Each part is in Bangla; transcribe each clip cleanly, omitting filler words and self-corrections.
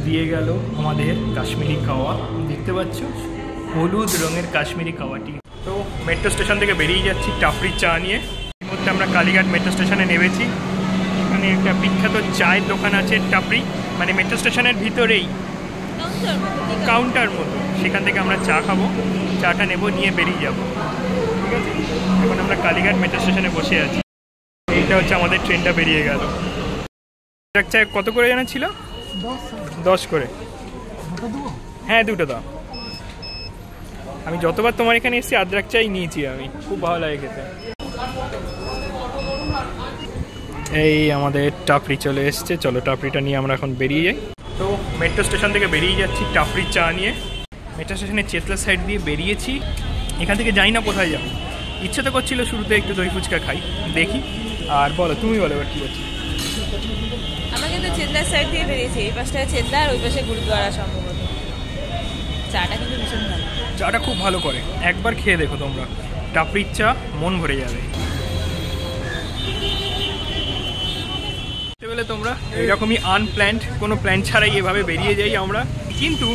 দিয়ে গেল আমাদের কাশ্মীরি কাওয়া, দেখতে পাচ্ছ হলুদ রঙের কাশ্মীরি কাওয়াটি। তো মেট্রো স্টেশন থেকে বেরিয়ে যাচ্ছি টাপড়ি চা নিয়ে। এই মুহূর্তে আমরা কালীঘাট মেট্রো স্টেশনে নেমেছি। এখানে একটা বিখ্যাত চায়ের দোকান আছে টাপড়ি, মানে মেট্রো স্টেশনের ভিতরেই কাউন্টার মতো, সেখান থেকে আমরা চা খাবো, চাটা নেব, নিয়ে বেরিয়ে যাব। ঠিক আছে, এখন আমরা কালীঘাট মেট্রো স্টেশনে বসে আছি। এইটা হচ্ছে আমাদের ট্রেনটা বেরিয়ে গেল। চা কত করে জানা ছিল? 10 করে। হ্যাঁ, দুটো দাও। আমি যতবার তোমার এখানে এসেছি আদ্রাক চাই নিয়েছি, আমি খুব ভালো লাগে খেতে। এই আমাদের টাপড়ি চলে এসছে, চলো টাপড়িটা নিয়ে আমরা এখন বেরিয়ে যাই। তো মেট্রো স্টেশন থেকে বেরিয়ে যাচ্ছি টাপড়ি চা নিয়ে। মেট্রো স্টেশনের চেতলা সাইড দিয়ে বেরিয়েছি। এখান থেকে যাই না কোথায় যাবো, ইচ্ছে তো করছিল শুরুতে একটু দই ফুচকা খাই, দেখি। আর বলো, তুমি বলো এবার কী করছি। আমরা কিন্তু চেতলার সাইড দিয়ে বেরিয়েছি, এই পাশটায় চেতলা আর ওই পাশে গুরুদ্বারা সম্ভবত। চাটা কিন্তু ভীষণ ভালো, চাটা খুব ভালো করে, একবার খেয়ে দেখো তোমরা, টাপড়ির চা মন ভরে যাবে। বলে তোমরা এরকমই আনপ্ল্যান্ড, কোনো প্ল্যান ছাড়াই এভাবে বেরিয়ে যাই আমরা। কিন্তু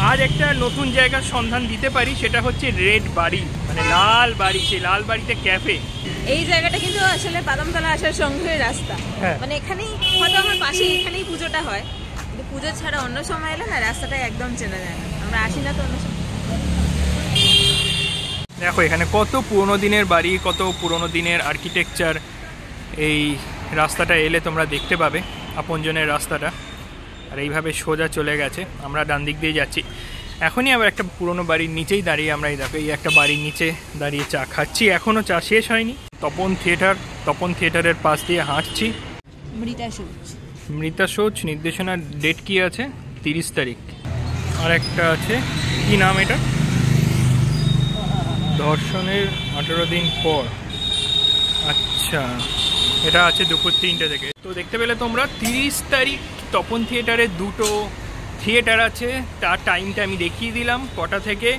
আজ একটা নতুন জায়গার সন্ধান দিতে পারি, সেটা হচ্ছে রেড বাড়ি, মানে লাল বাড়ি। সেই লাল বাড়িতে ক্যাফে। এই জায়গাটা কিন্তু আসলে বাদামতলা আসার সঙ্গে রাস্তা, মানে এখানেই হয়তো আমার পাশে এখানেই পুজোটা হয়, কিন্তু পুজো ছাড়া অন্য সময় এলে না রাস্তাটা একদম চেনা যায় না, আমরা আসি না তো অন্য সময়। দেখো এখানে কত পুরোনো দিনের বাড়ি, কত পুরোনো দিনের আর্কিটেকচার। এই রাস্তাটা এলে তোমরা দেখতে পাবে, আপনজনের রাস্তাটা। আর এইভাবে সোজা চলে গেছে, আমরা ডান দিক দিয়ে যাচ্ছি। এখনই আবার একটা পুরোনো বাড়ির নিচেই দাঁড়িয়ে আমরা, এই দেখো এই একটা বাড়ির নিচে দাঁড়িয়ে চা খাচ্ছি, এখনও চা শেষ হয়নি। তপন থিয়েটারের পাশ দিয়ে হাঁটছি। মৃতা সোচ নির্দেশনার ডেট কি আছে? 30 তারিখ। আর একটা আছে, কি নাম এটা, ধর্ষণের 18 দিন পর। আচ্ছা, এটা আছে দুপুর 3টে থেকে। তো দেখতে পেলে তোমরা 30 তারিখ তপন থিয়েটারে দুটো থিয়েটার আছে, তার টাইমটা আমি দেখিয়ে দিলাম কটা থেকে।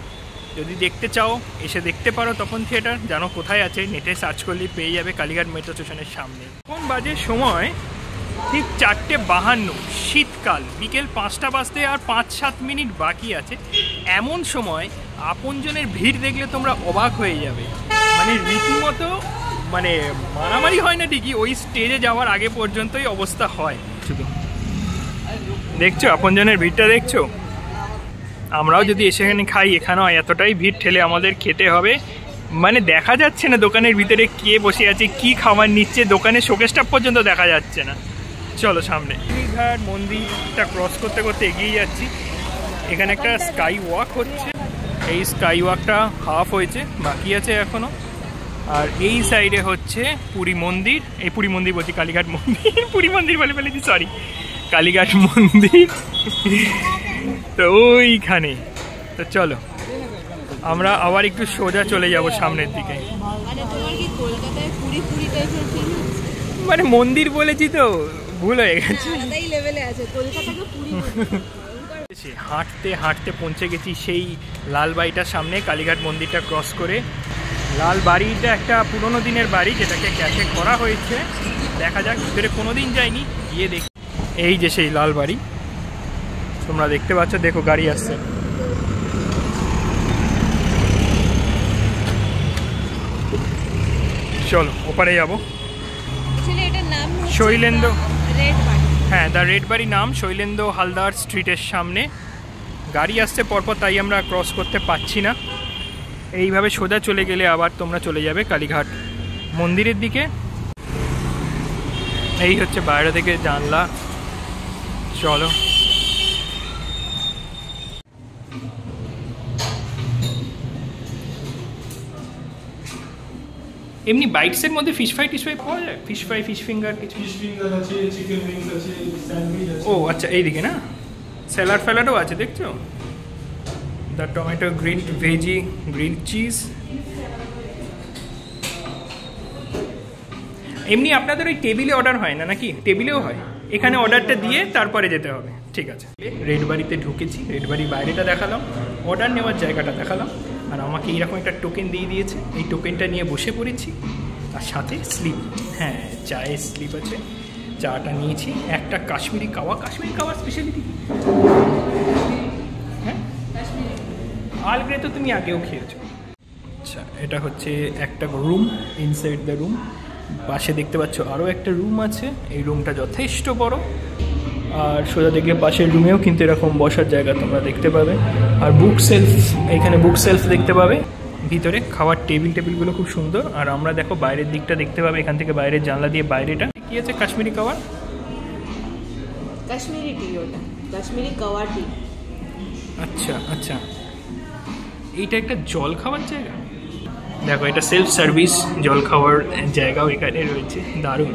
যদি দেখতে চাও এসে দেখতে পারো তপন থিয়েটার। জানো কোথায় আছে, নেটে সার্চ করলেই পেয়ে যাবে, কালীঘাট মেট্রো স্টেশনের সামনে। কোন বাজে সময় ঠিক 4:52, শীতকাল, বিকেল 5টা বাজতে আর 5-7 মিনিট বাকি আছে। এমন সময় আপনজনের ভিড় দেখলে তোমরা অবাক হয়ে যাবে, মানে রীতিমতো, মানে মারামারি হয় না ঠিকই, ওই স্টেজে যাওয়ার আগে পর্যন্তই অবস্থা হয়। শুধু দেখছো আপনজনের ভিড়টা, দেখছো? আমরাও যদি এখানে খাই, এখানেও এতটাই ভিড় ঠেলে আমাদের খেতে হবে, মানে দেখা যাচ্ছে না দোকানের ভিতরে কে বসে আছে, কি খাবার নিচ্ছে, দোকানের শোকেসটা পর্যন্ত দেখা যাচ্ছে না। চলো সামনে কালীঘাট মন্দিরটা ক্রস করতে করতে এগিয়ে যাচ্ছি। এখানে একটা স্কাই ওয়াক হচ্ছে, এই স্কাই ওয়াকটা হাফ হয়েছে, বাকি আছে এখনো। আর এই সাইডে হচ্ছে পুরী মন্দির, এই পুরী মন্দির বলছি, কালীঘাট মন্দির, পুরী মন্দির বলে ফেলেছি, সরি, কালীঘাট মন্দির। তো ওইখানে, তো চলো আমরা আবার একটু সোজা চলে যাব সামনের দিকে। মানে মন্দির বলেছি তো ভুল হয়ে গেছে। হাঁটতে হাঁটতে পৌঁছে গেছি সেই লাল বাড়িটার সামনে, কালীঘাট মন্দিরটা ক্রস করে। লাল বাড়িটা একটা পুরোনো দিনের বাড়ি, যেটাকে ক্যাফে করা হয়েছে। দেখা যাক, ভিতরে কোনোদিন যাইনি, গিয়ে দেখি। এই যে সেই লাল বাড়ি তোমরা দেখতে পাচ্ছ, দেখো গাড়ি আসছে। চলো ওপারে যাবো। শৈলেন্দ্র, হ্যাঁ, দ্য রেড বাড়ি নাম, শৈলেন্দ্র হালদার স্ট্রিটের সামনে। গাড়ি আসছে পরপর, তাই আমরা ক্রস করতে পারছি না। এইভাবে সোজা চলে গেলে আবার তোমরা চলে যাবে কালীঘাট মন্দিরের দিকে। এই হচ্ছে বাইরে থেকে জানলা। চলো এমনি বাইটসের মধ্যে ফিশ ফ্রাই পাওয়া যায়? ফিশ ফ্রাই, ফিশ ফিঙ্গার, কিছু ফিশ ফিঙ্গার আছে, চিকেন উইংস আছে, স্যান্ডউইচ আছে। ও আচ্ছা, এইদিকে না স্যালাড ফ্যালাডও আছে, দেখছো? The tomato green veggie green cheese. এমনি আপনাদের ওই টেবিলে অর্ডার হয় না নাকি? টেবিলেও হয়, এখানে অর্ডারটা দিয়ে তারপরে যেতে হবে। ঠিক আছে, রেড বাড়িতে ঢুকেছি, রেড বাড়ির বাইরেটা দেখালাম, অর্ডার নেওয়ার জায়গাটা দেখালাম। আর আমাকে এইরকম একটা টোকেন দিয়ে দিয়েছে, এই টোকেনটা নিয়ে বসে পড়েছি। আর সাথে স্লিপ, হ্যাঁ চায়ের স্লিপ আছে, চাটা নিয়েছি, একটা কাশ্মীরি কাওয়া। কাশ্মীরি কাওয়ার স্পেশালিটি কি? হ্যাঁ, আর্ল গ্রে তো তুমি আগেও খেয়েছো। আচ্ছা, এটা হচ্ছে একটা রুম, ইনসাইড দ্য রুম। পাশে দেখতে পাচ্ছ আরও একটা রুম আছে, এই রুমটা যথেষ্ট বড়। আর সোজা দিকে পাশের রুমেও কিন্তু এরকম বসার জায়গা তোমরা দেখতে পাবে। আর বুক সেলফ, এখানে বুক সেলফ দেখতে পাবে। ভিতরে খাওয়ার টেবিলগুলো খুব সুন্দর। আর আমরা দেখো বাইরের দিকটা দেখতে পাবে, এখান থেকে বাইরের জানলা দিয়ে বাইরেটা কি আছে, কাশ্মীরি কাওয়ার, কাশ্মীরি টি, ওটা কাশ্মীরি কাওয়া টি। আচ্ছা আচ্ছা, এইটা একটা জল খাওয়ার জায়গা। দেখো এটা সেলফ সার্ভিস জল খাওয়ার জায়গাও এখানে রয়েছে, দারুণ।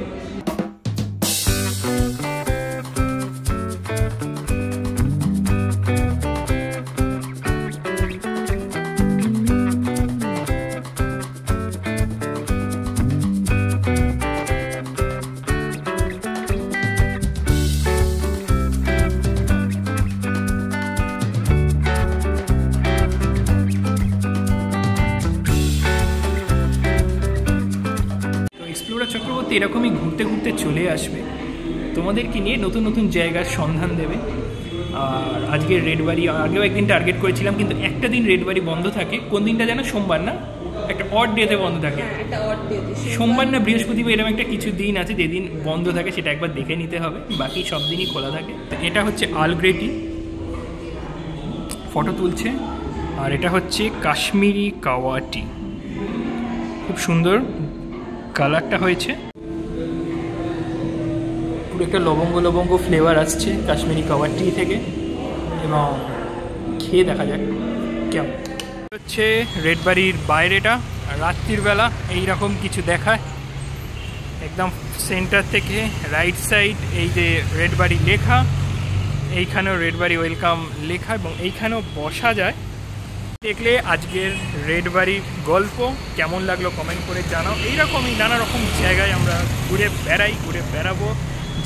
এক্সপ্লোরার চক্রবর্তী এরকমই ঘুরতে ঘুরতে চলে আসবে, তোমাদেরকে নিয়ে নতুন নতুন জায়গার সন্ধান দেবে। আর আজকের রেডবাড়ি আগেও একদিন টার্গেট করেছিলাম, কিন্তু একটা দিন রেডবাড়ি বন্ধ থাকে। কোন দিনটা যেন? সোমবার না, একটা অড ডেতে বন্ধ থাকে। সোমবার না বৃহস্পতিবার, এরকম একটা কিছু দিন আছে যেদিন বন্ধ থাকে, সেটা একবার দেখে নিতে হবে। বাকি সব দিনই খোলা থাকে। এটা হচ্ছে আর্ল গ্রে টি, ফটো তুলছে। আর এটা হচ্ছে কাশ্মীরি কাওয়া টি, খুব সুন্দর কালারটা হয়েছে। পুরো একটা লবঙ্গ লবঙ্গ ফ্লেভার আসছে কাশ্মীরি কাওয়া টি থেকে। এবং খেয়ে দেখা যাক কেমন হচ্ছে। রেডবাড়ির বাইরেটা রাত্রির বেলা এইরকম কিছু দেখায়। একদম সেন্টার থেকে রাইট সাইড এই যে রেডবাড়ি লেখা, এইখানেও রেডবাড়ি ওয়েলকাম লেখা, এবং এইখানেও বসা যায়। দেখলে আজকের রেডবাড়ির গল্প কেমন লাগলো কমেন্ট করে জানাও। এইরকমই নানা রকম জায়গায় আমরা ঘুরে বেড়াবো,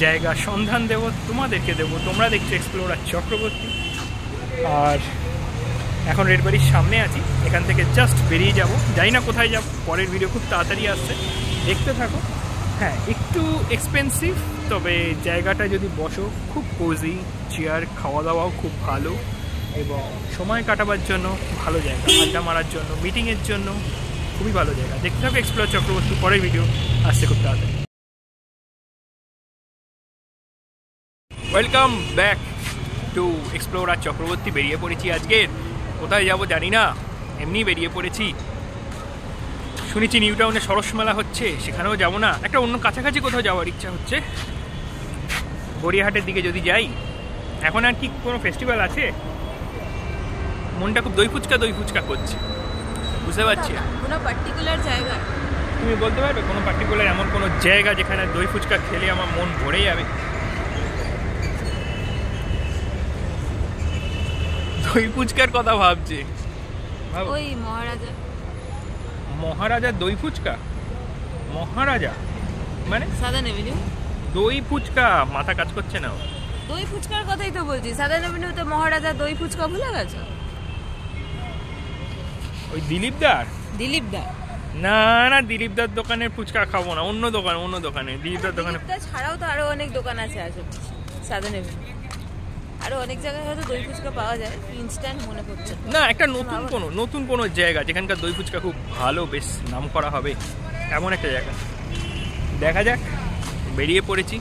জায়গা সন্ধান দেব, তোমাদেরকে দেবো। তোমরা দেখছো এক্সপ্লোরার চক্রবর্তী। আর এখন রেডবাড়ির সামনে আছি, এখান থেকে জাস্ট বেরিয়ে যাব, জানি না কোথায় যাব। পরের ভিডিও খুব তাড়াতাড়ি আসছে, দেখতে থাকো। হ্যাঁ, একটু এক্সপেন্সিভ, তবে জায়গাটা যদি বসো খুব কোজি, চেয়ার, খাওয়া দাওয়াও খুব ভালো, এবং সময় কাটাবার জন্য ভালো জায়গা, আড্ডা মারার জন্য, মিটিংয়ের জন্য খুবই ভালো জায়গা। দেখতে থাকো এক্সপ্লোরার চক্রবর্তী, পরের ভিডিও আসছে খুব তাড়াতাড়ি। Welcome back to explorer Chakraborty. বেরিয়ে পড়েছি আজকের, কোথায় যাব জানি না, এমনি বেরিয়ে পড়েছি। শুনেছি নিউ টাউনে সরস মেলা হচ্ছে, সেখানেও যাবো না, একটা অন্য কাছাকাছি কোথাও যাওয়ার ইচ্ছা হচ্ছে। গড়িয়াহাটের দিকে যদি যাই। এখন আর কি কোনো ফেস্টিভ্যাল আছে? মনটা খুব দই ফুচকা করছে, বুঝতে পারছি। কোনো পার্টিকুলার জায়গা তুমি বলতে পারবে কোনো পার্টিকুলার এমন কোনো জায়গা যেখানে দই ফুচকা খেলে আমার মন ভরে যাবে? দই ফুচকার কথা ভাবছে, ওই মহারাজা দই ফুচকা। মহারাজা মানে সাদার্ন এভিনিউ দই ফুচকা, মাথা কাজ করছে না। দই ফুচকার কথাই তো বলছি, সাদার্ন এভিনিউতে মহারাজা দই ফুচকা ভুলে গেছো? ওই দিলীপদার না না, দিলীপদার দোকানের ফুচকা খাবো না, অন্য দোকানে দিলীপদার দোকানে ছাড়াও তো আরো অনেক দোকান আছে সাদার্ন এভিনিউ। আরো অনেক জায়গায় হয়তো দই ফুচকা পাওয়া যায়, ইনস্ট্যান্ট মনে পড়ছে না। একটা নতুন কোনো জায়গা যেখানকার দই ফুচকা খুব ভালো, বেশ নাম করা হবে, এমন একটা জায়গা। দেখা যাক, বেরিয়ে পড়েছি।